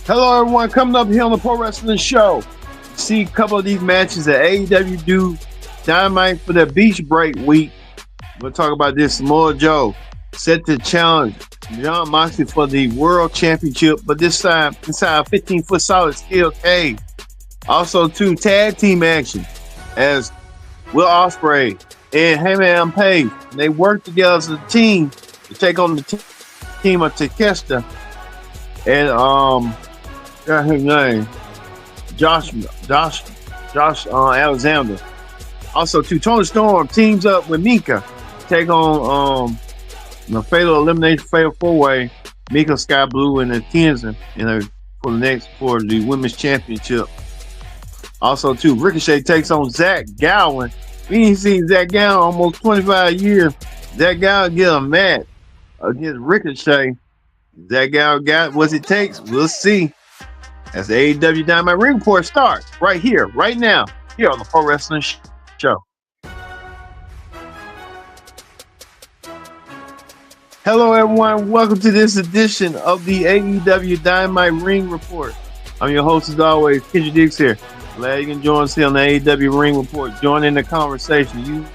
Hello, everyone. Coming up here on the Pro Wrestling Show. See a couple of these matches that AEW do Dynamite for their beach break week. We'll talk about this. Samoa Joe set to challenge Jon Moxley for the World Championship, but this time inside a 15-foot solid steel cage. Also, two tag team action as Will Ospreay and Hangman Page. They work together as a team to take on the team of Takeshita and got his name, Josh Alexander. Also, Tony Storm teams up with Mika, take on the Fatal Elimination Fatal 4-Way, Mika, Sky Blue, and the Tenzin for the Women's Championship. Also, Ricochet takes on Zach Gowen. We ain't seen Zach Gowen almost 25 years. Zach Gowen get a match against Ricochet. Zach Gowen got what it takes. We'll see. As the AEW Dynamite Ring Report starts right here, right now, here on the Pro Wrestling Show. Hello, everyone. Welcome to this edition of the AEW Dynamite Ring Report. I'm your host, as always, Kendra Diggs here. Glad you can join us here on the AEW Ring Report. Join in the conversation. Use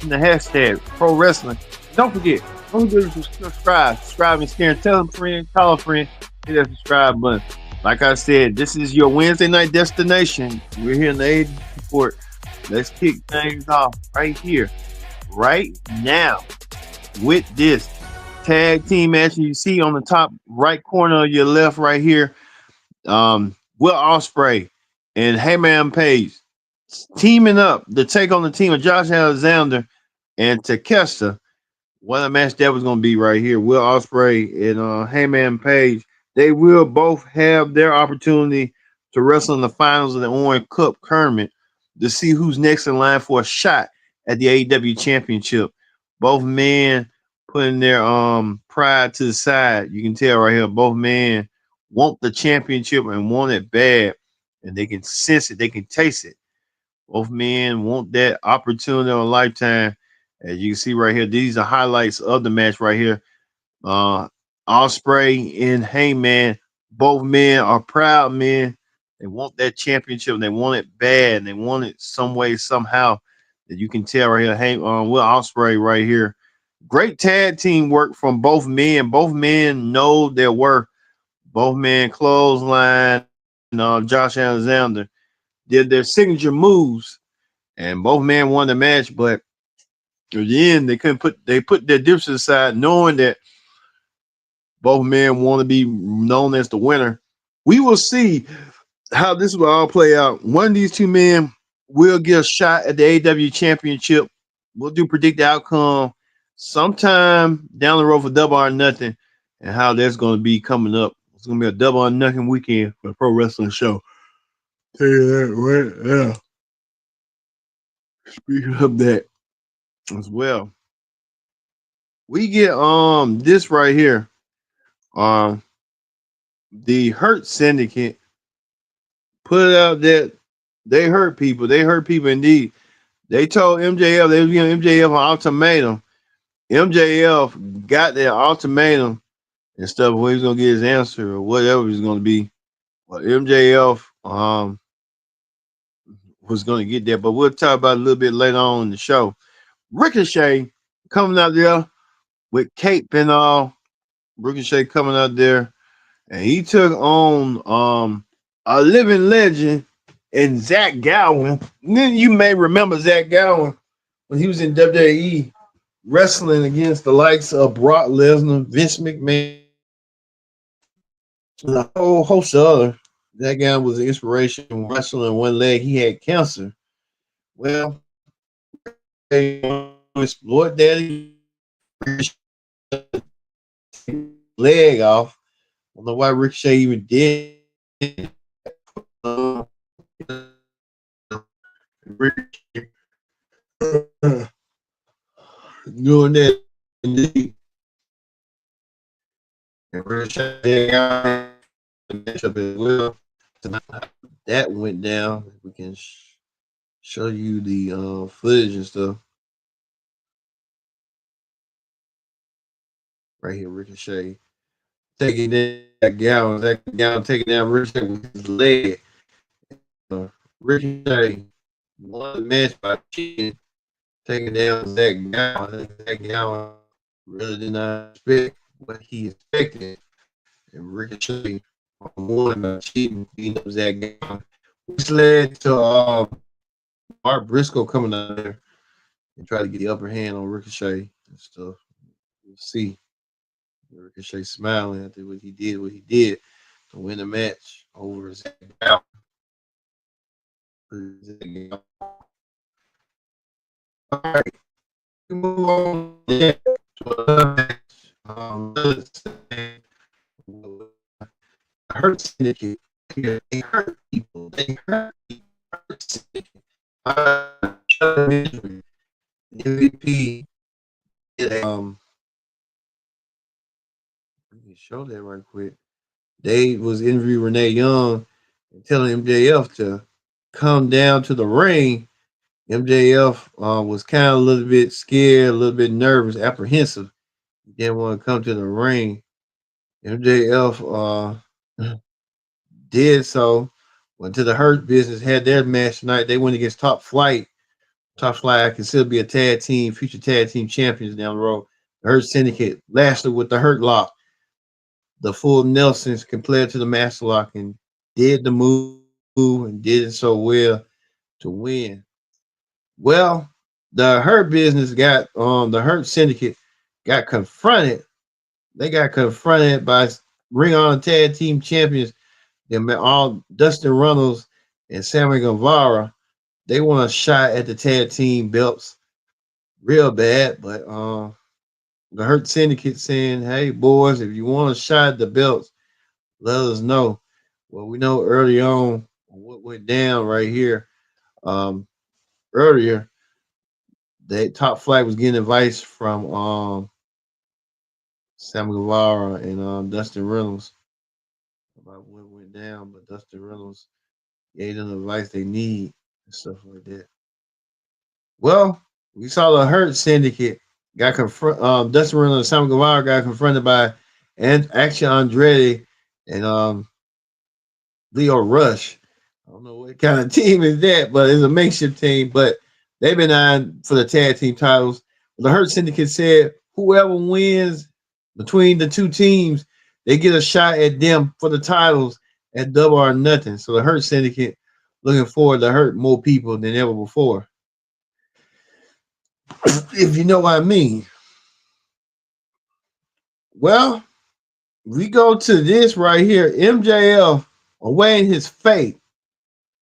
the hashtag Pro Wrestling. Don't forget to subscribe. Subscribe and share. Tell a friend, call a friend, hit that subscribe button. Like I said, this is your Wednesday night destination. We're here in the AEW Report. Let's kick things off right here, right now, with this tag team match you see on the top right corner of your left right here. Will Ospreay and Hangman Page teaming up to take on the team of Josh Alexander and Takeshita. What a match that was going to be right here. Will Ospreay and Hangman Page. They will both have their opportunity to wrestle in the finals of the Orange Cup tournament to see who's next in line for a shot at the AEW Championship. Both men putting their pride to the side. You can tell right here, both men want the championship and want it bad, and they can sense it. They can taste it. Both men want that opportunity of a lifetime. As you can see right here, these are highlights of the match right here. Ospreay and Hangman, both men are proud men. They want that championship. And they want it bad. And they want it some way, somehow. That you can tell right here. Will Ospreay right here. Great tag team work from both men. Both men know their worth. Both men clothesline. Josh Alexander did their signature moves, and both men won the match. But at the end, they put their differences aside, knowing that both men want to be known as the winner. We will see how this will all play out. One of these two men will get a shot at the AEW Championship. We'll predict the outcome sometime down the road for Double or Nothing, and how that's going to be coming up. It's going to be a Double or Nothing weekend for the Pro Wrestling Show. Tell you that right now. Speaking of that as well, we get this right here. The Hurt Syndicate put out that they hurt people. They hurt people indeed. They told MJF they was giving MJF an ultimatum. MJF got their ultimatum and stuff where he's gonna get his answer or whatever it's gonna be. But MJF was gonna get that, but we'll talk about it a little bit later on in the show. Ricochet coming out there with cape and all. Ricochet coming out there, and he took on a living legend and Zach Gowen. And then you may remember Zach Gowen when he was in WWE wrestling against the likes of Brock Lesnar, Vince McMahon, and a whole host of other. That guy was an inspiration wrestling one leg. He had cancer. Well, they exploit that leg off. I don't know why Ricochet even did. Doing that indeed. And Ricochet got the matchup as well. That went down. We can show you the footage and stuff. Right here, Ricochet taking that Gowan taking down Ricochet with his leg. Ricochet won the match by cheating, taking down Zach Gowan. Zach Gowan really did not expect what he expected, and Ricochet won by cheating, beating up Zach Gowan, which led to Mark Briscoe coming out there and try to get the upper hand on Ricochet and stuff. We'll see. Ricochet smiling after what he did to win the match over Zach Gowan. All right, we move on to another match. Hurt Syndicate. They hurt people. They hurt people. Hurt Syndicate. MVP. Let me show that right quick. They was interviewing Renee Young and telling MJF to come down to the ring. MJF was kind of a little bit scared, a little bit nervous, apprehensive. He didn't want to come to the ring. MJF did so. Went to the Hurt Business, had their match tonight. They went against Top Flight. Top Flight can still be a future tag team champions down the road. The Hurt Syndicate, Lashley with the Hurt Lock. The full Nelsons compared to the Master Lock and did the move and did it so well to win. Well, the Hurt Business got the Hurt Syndicate got confronted. They got confronted by Ring of Honor Tag Team Champions. They met all Dustin Runnels and Sammy Guevara. They want a shot at the tag team belts real bad, but the Hurt Syndicate saying, "Hey boys, if you want a shot at the belts, let us know." Well, we know early on what went down right here. Earlier, that Top Flight was getting advice from Sammy Guevara and Dustin Reynolds about what went down, but Dustin Reynolds gave them the advice they need and stuff like that. Well, we saw the Hurt Syndicate got Dustin Reynolds and Sammy Guevara got confronted by Action Andretti and Leo Rush. I don't know what kind of team is that, but it's a makeshift team. But they've been on for the tag team titles. The Hurt Syndicate said whoever wins between the two teams, they get a shot at them for the titles at Double or Nothing. So the Hurt Syndicate looking forward to hurt more people than ever before. If you know what I mean. Well, we go to this right here. MJF awaiting his fate.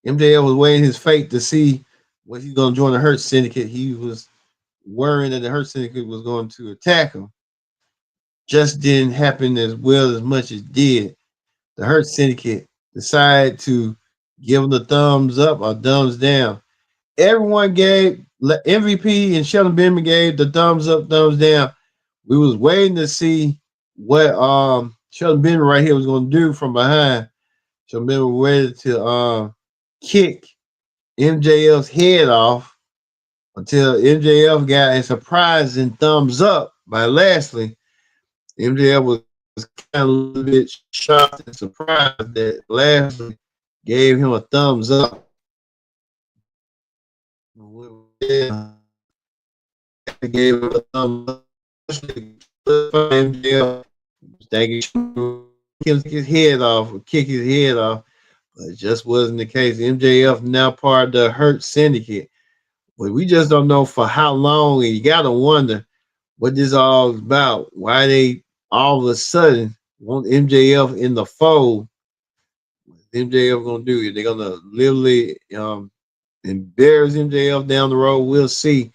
MJF was waiting his fate to see when he's going to join the Hurt Syndicate. He was worrying that the Hurt Syndicate was going to attack him. Just didn't happen as well as much as did. The Hurt Syndicate decided to give him the thumbs up or thumbs down. Everyone gave MVP and Shelton Benjamin gave the thumbs up, thumbs down. We was waiting to see what Shelton Benjamin right here was going to do from behind. Shelton Benjamin was ready to kick MJF's head off until MJF got a surprising thumbs up by Lashley. MJF was kind of a little bit shocked and surprised that Lashley gave him a thumbs up. Gave him a thumbs up. MJF kick his head off, but it just wasn't the case. MJF now part of the Hurt Syndicate, but we just don't know for how long. And you gotta wonder what this all is about. Why they all of a sudden want MJF in the fold? What's MJF gonna do? They're gonna literally embarrass MJF down the road. We'll see.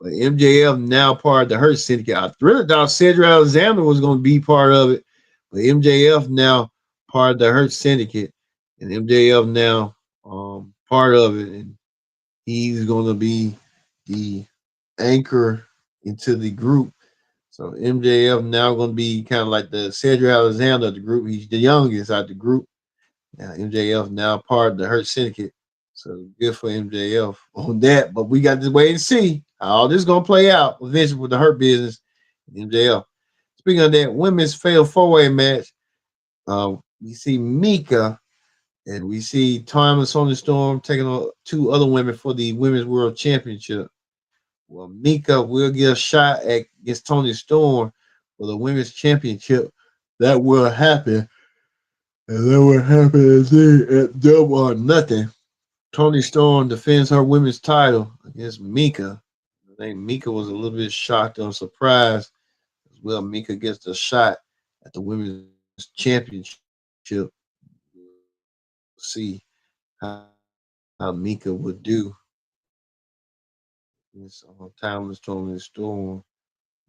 But MJF now part of the Hurt Syndicate. I really thought Cedric Alexander was going to be part of it, but MJF now part of the Hurt Syndicate, and MJF now part of it, and he's going to be the anchor into the group. So MJF now going to be kind of like the Cedric Alexander of the group. He's the youngest out the group. Now MJF now part of the Hurt Syndicate. So good for MJF on that. But we got to wait and see how all this is going to play out eventually with the Hurt Business and MJF. Speaking of that, women's fatal four-way match. We see Mika and we see Thomas on the Storm taking on two other women for the Women's World Championship. Well, Mika will get a shot at against Tony Storm for the Women's Championship. That will happen. And then what happens at Double or Nothing. Tony Storm defends her women's title against Mika. I think Mika was a little bit shocked and surprised as well. Mika gets the shot at the women's championship. See how Mika would do. This Timeless Tony Storm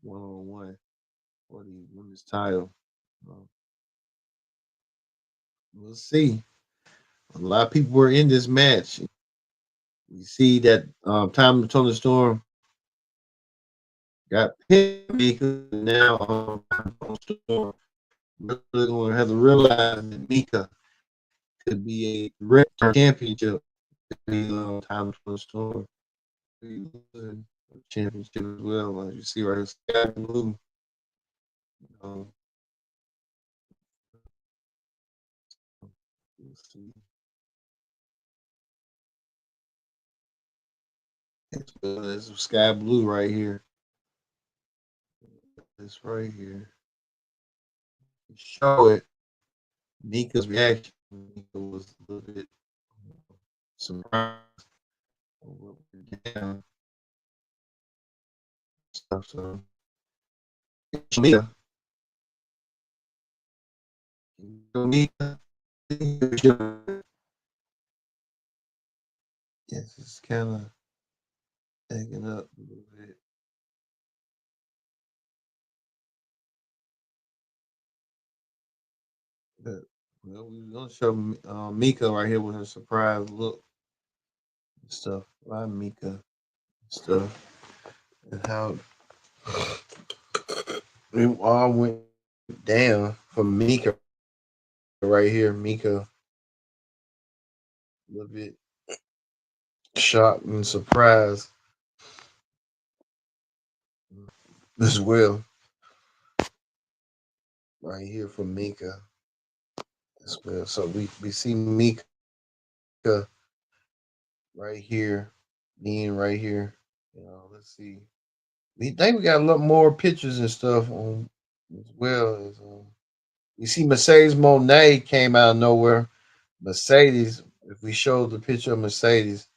1-on-1 for the women's title. Um, we'll see. A lot of people were in this match. We see that Timeless Tony Storm got pinned because now Storm really going to have to realize that Mika could be a threat to championship. Time to Storm championship as well. As you see right here, Sky Blue. Um, let's see. It's Sky Blue right here. This right here. Show it. Mika's reaction. Mika was a little bit surprised. Down stuff. So Mika. Mika. Yes, it's kind of taking up a little bit. But, well, we're gonna show Mika right here with her surprise look and stuff. Why Mika stuff and how it all went down for Mika right here. Mika a little bit shocked and surprised as well. Right here for Mika as well. So we see Mika right here, being right here. Let's see. We think we got a lot more pictures and stuff on as well as you see Mercedes Monet came out of nowhere. Mercedes, if we show the picture of Mercedes,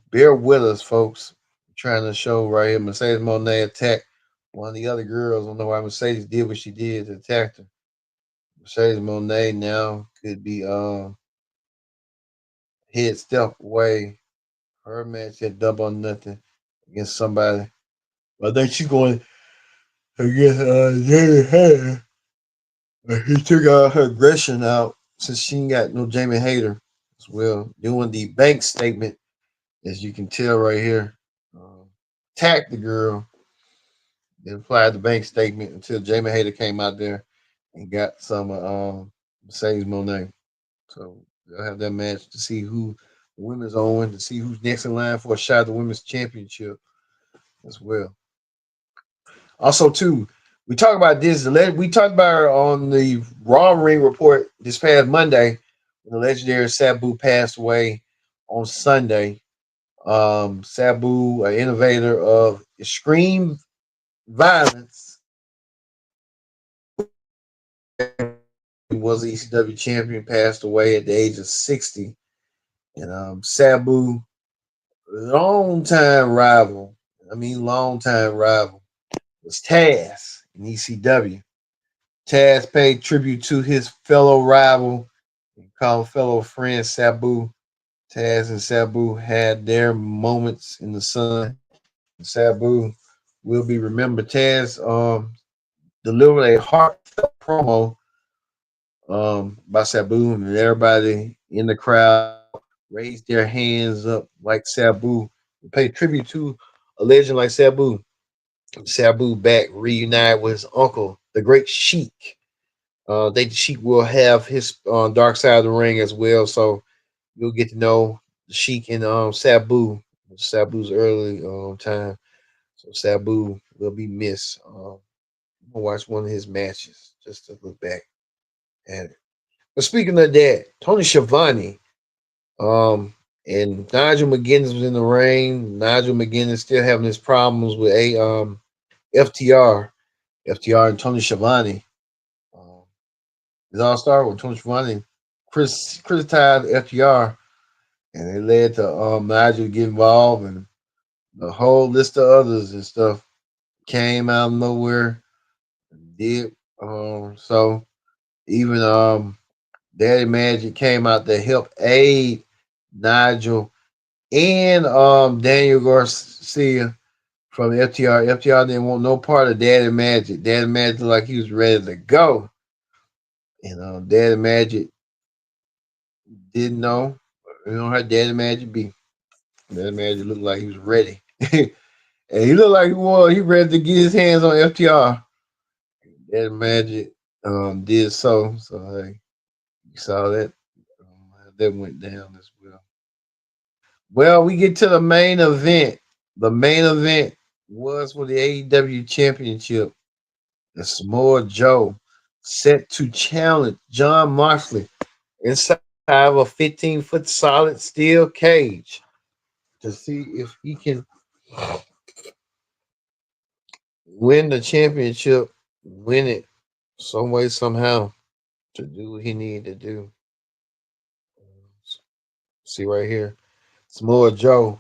bear with us, folks. I'm trying to show right here Mercedes Monet attacked one of the other girls. I don't know why Mercedes did what she did to attack her. Mercedes Monet now could be head step away. Her match at Double or Nothing against somebody. I think she's going against Jamie Hayter. He took her aggression out since she ain't got no Jamie Hayter as well. Doing the bank statement, as you can tell right here. Attacked the girl, then applied the bank statement until Jamie Hayter came out there and got some Mercedes Monet. So they'll have that match to see who the women's on, to see who's next in line for a shot at the women's championship as well. Also, too, we talked about this. We talked about her on the Raw Ring report this past Monday when the legendary Sabu passed away on Sunday. Sabu, an innovator of extreme violence, was the ECW champion, passed away at the age of 60. And Sabu, long time rival, was Taz in ECW. Taz paid tribute to his fellow rival and called fellow friend Sabu. Taz and Sabu had their moments in the sun. Sabu will be remembered. Taz delivered a heartfelt promo by Sabu, and everybody in the crowd raised their hands up like Sabu to pay tribute to a legend like Sabu. Sabu back reunited with his uncle, the Great Sheik. Sheik will have his Dark Side of the Ring as well, so you'll get to know the Sheik and Sabu's early time. So Sabu will be missed. I'm gonna watch one of his matches just to look back. And but speaking of that, Tony Schiavone, and Nigel McGuinness was in the ring. Nigel McGuinness still having his problems with FTR, FTR and Tony Schiavone. Um, it all started with Tony Schiavone, criticized FTR, and it led to Nigel get involved, and a whole list of others and stuff came out of nowhere. Did so even Daddy Magic came out to help aid Nigel and Daniel Garcia from FTR. FTR didn't want no part of Daddy Magic. Daddy Magic looked like he was ready to go. And Daddy Magic didn't know. You know how Daddy Magic be. Daddy Magic looked like he was ready. And he looked like he ready to get his hands on FTR. Daddy Magic did so. So hey, you saw that. That went down as well. Well, we get to the main event. The main event was for the AEW Championship. The Samoa Joe set to challenge John Moxley inside of a 15-foot solid steel cage to see if he can win the championship, win it some way, somehow, to do what he needed to do. See right here, Samoa Joe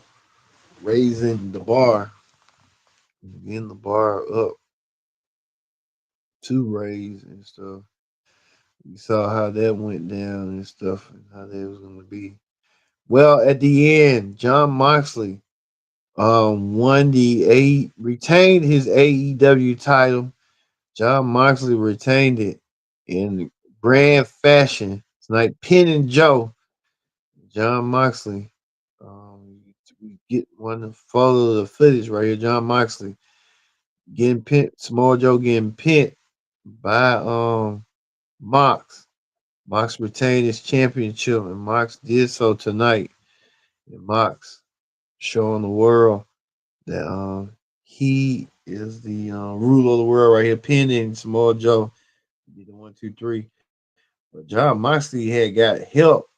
raising the bar, getting the bar up to raise and stuff. You saw how that went down and stuff, and how that was going to be. Well, at the end, John Moxley retained his AEW title. John Moxley retained it in grand fashion tonight, pinning Joe. John Moxley. We get one photo of the footage right here. John Moxley getting pinned. Small Joe getting pinned by Mox. Mox retained his championship, and Mox did so tonight. And Mox showing the world that he is the ruler of the world right here, pinning Samoa Joe. Did the 1, 2, 3. But John Moxley had got help.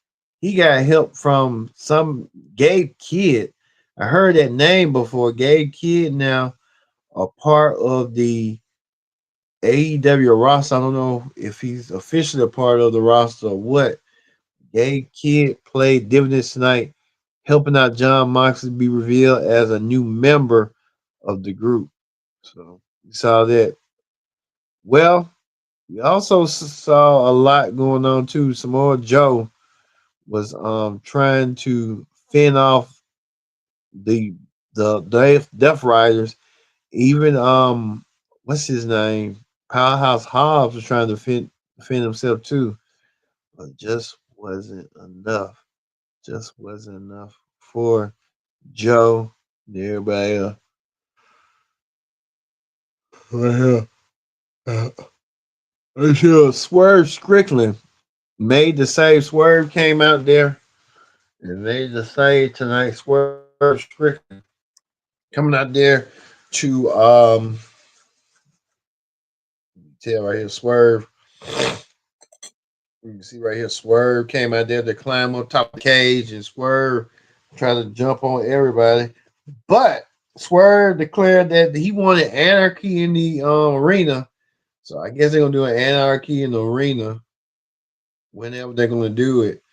He got help from some Gabe Kidd. I heard that name before. Gabe Kidd now a part of the AEW roster. I don't know if he's officially a part of the roster or what. Gabe Kidd played dividends tonight, helping out John Moxley be revealed as a new member of the group. So we saw that. Well, we also saw a lot going on too. Samoa Joe was trying to fend off the Death Riders. Even what's his name? Powerhouse Hobbs was trying to defend himself too, but just wasn't enough. Just wasn't enough for Joe and everybody else. Right here. Swerve Strickland made the save. Swerve came out there and made the save tonight. Swerve Strickland coming out there to tell right here, Swerve. You can see right here, Swerve came out there to climb up top of the cage, and Swerve tried to jump on everybody. But Swerve declared that he wanted anarchy in the arena. So I guess they're gonna do an anarchy in the arena whenever they're gonna do it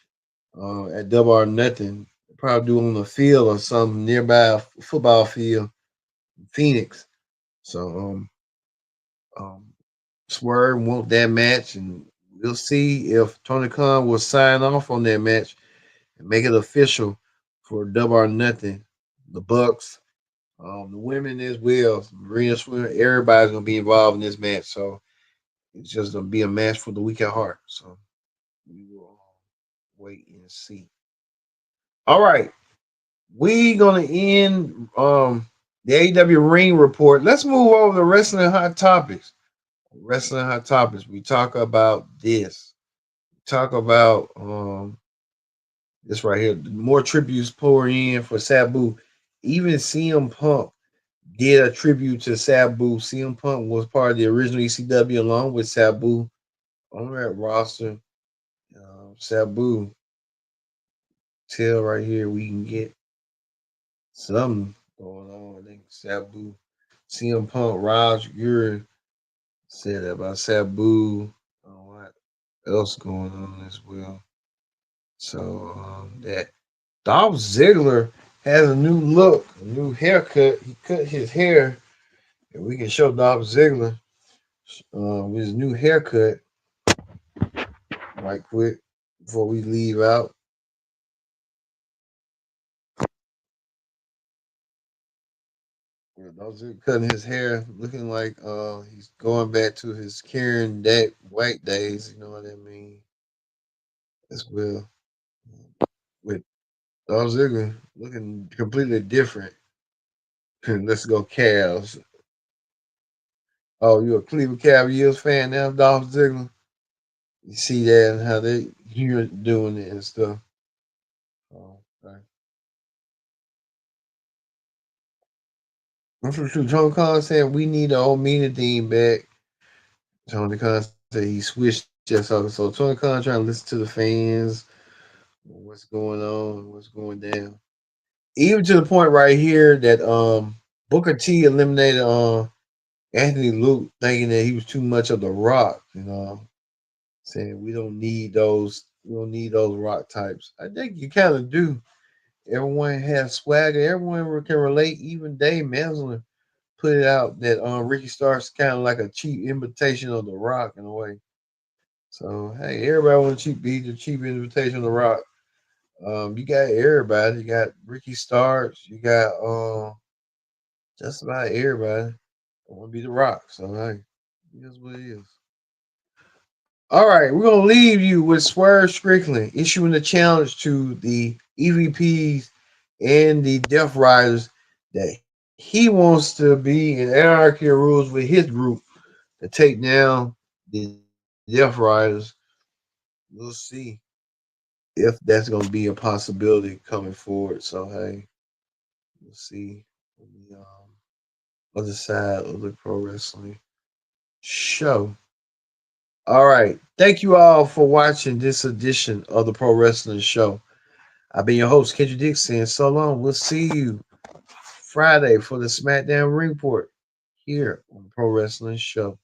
at Double or Nothing. Probably do it on the field or some nearby football field, in Phoenix. So um, Swerve want that match, and we'll see if Tony Khan will sign off on that match and make it official for Double or Nothing. The Bucks, the women as well, Marina Swimmer, everybody's gonna be involved in this match. So it's just gonna be a match for the weak at heart. So we will wait and see. All right, we gonna end the AEW ring report. Let's move over to wrestling hot topics. Wrestling hot topics. We talk about this. Talk about this right here. More tributes pouring in for Sabu. Even CM Punk did a tribute to Sabu. CM Punk was part of the original ECW along with Sabu. on that roster, Sabu, tell right here we can get something going on. I think Sabu, CM Punk, Raj Uri said that about Sabu. What else going on as well? So that Dolph Ziggler has a new look, a new haircut. He cut his hair, and we can show Dolph Ziggler with his new haircut right quick before we leave out. Yeah, Dolph Ziggler cutting his hair, looking like he's going back to his Karen that white days. You know what I mean? As well with Dolph Ziggler looking completely different. Let's go Cavs. Oh, you a Cleveland Cavaliers fan now, Dolph Ziggler? You see that and how they you're doing it and stuff. Oh, okay. I'm from true. Tony Khan said we need the old media team back. Tony Khan said he switched just up. So Tony Khan trying to listen to the fans, what's going on, what's going down. Even to the point right here that Booker T eliminated Anthony Luke, thinking that he was too much of the Rock. Saying we don't need those Rock types. I think you kind of do. Everyone has swagger. Everyone can relate. Even Dave Mesler put it out that Ricky Starks kind of like a cheap imitation of the Rock in a way. So hey, everybody want to be the cheap imitation of the Rock. You got everybody. You got Ricky Starks. You got just about everybody. I want to be the Rock. So hey, it is what it is. All right, we're gonna leave you with Swerve Strickland issuing the challenge to the EVPs and the Deathriders that he wants to be in Anarchy rules with his group to take down the Deathriders. We'll see if that's gonna be a possibility coming forward. So hey, we'll see on the other side of the pro wrestling show. All right. Thank you all for watching this edition of the Pro Wrestling Show. I've been your host, Kendrick Dixon. So long. We'll see you Friday for the SmackDown Ring Report here on the Pro Wrestling Show.